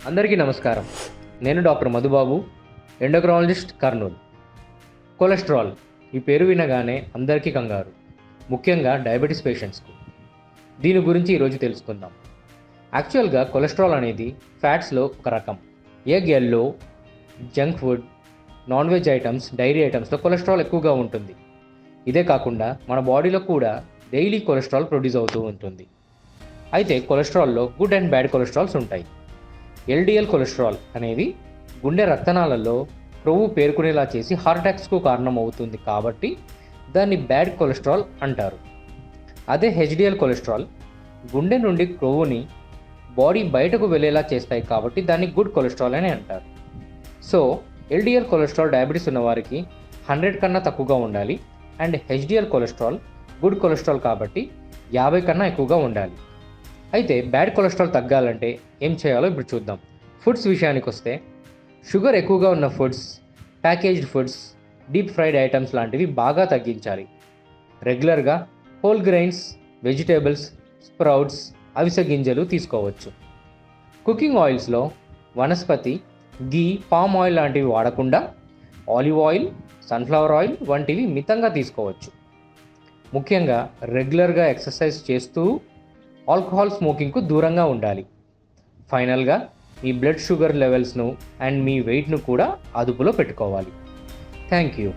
అందరికీ నమస్కారం. నేను doctor Madhubabu, endocrinologist, Kurnool. Cholesterol ఈ పేరు వినగానే అందరికీ కంగారు, ముఖ్యంగా డయాబెటీస్ పేషెంట్స్కు. దీని గురించి ఈరోజు తెలుసుకుందాం. యాక్చువల్గా కొలెస్ట్రాల్ అనేది ఫ్యాట్స్లో ఒక రకం. Egg yellow, junk food, non veg items, dairy ఐటమ్స్లో కొలెస్ట్రాల్ ఎక్కువగా ఉంటుంది. ఇదే కాకుండా మన బాడీలో కూడా డైలీ కొలెస్ట్రాల్ ప్రొడ్యూస్ అవుతూ ఉంటుంది. అయితే కొలెస్ట్రాల్లో గుడ్ అండ్ బ్యాడ్ కొలెస్ట్రాల్స్ ఉంటాయి. ఎల్డిఎల్ కొలెస్ట్రాల్ అనేది గుండె రక్తనాళాల్లో కొవ్వు పేరుకునేలా చేసి హార్ట్ అటాక్స్కు కారణం అవుతుంది కాబట్టి దాన్ని బ్యాడ్ కొలెస్ట్రాల్ అంటారు. అదే హెచ్డిఎల్ కొలెస్ట్రాల్ గుండె నుండి కొవ్వుని బాడీ బయటకు వెళ్ళేలా చేస్తాయి కాబట్టి దాన్ని గుడ్ కొలెస్ట్రాల్ అని అంటారు. సో ఎల్డిఎల్ కొలెస్ట్రాల్ డయాబెటీస్ ఉన్నవారికి 100 కన్నా తక్కువగా ఉండాలి. And HDL cholesterol good cholesterol కాబట్టి 50 కన్నా ఎక్కువగా ఉండాలి. అయితే బ్యాడ్ కొలెస్ట్రాల్ తగ్గాలంటే ఏం చేయాలో ఇప్పుడు చూద్దాం. ఫుడ్స్ విషయానికి వస్తే షుగర్ ఎక్కువగా ఉన్న foods, packaged foods, deep fried items లాంటివి బాగా తగ్గించాలి. రెగ్యులర్గా హోల్ గ్రెయిన్స్, వెజిటేబుల్స్, స్ప్రౌట్స్, అవిసె గింజలు తీసుకోవచ్చు. కుకింగ్ ఆయిల్స్లో వనస్పతి, గీ, పామ్ ఆయిల్ లాంటివి వాడకుండా ఆలివ్ ఆయిల్, సన్ఫ్లవర్ ఆయిల్ వంటివి మితంగా తీసుకోవచ్చు. ముఖ్యంగా రెగ్యులర్గా ఎక్సర్సైజ్ చేస్తూ ఆల్కహాల్ స్మోకింగ్కు దూరంగా ఉండాలి. ఫైనల్గా మీ బ్లడ్ షుగర్ లెవెల్స్ను అండ్ మీ వెయిట్ను కూడా అదుపులో పెట్టుకోవాలి. Thank you.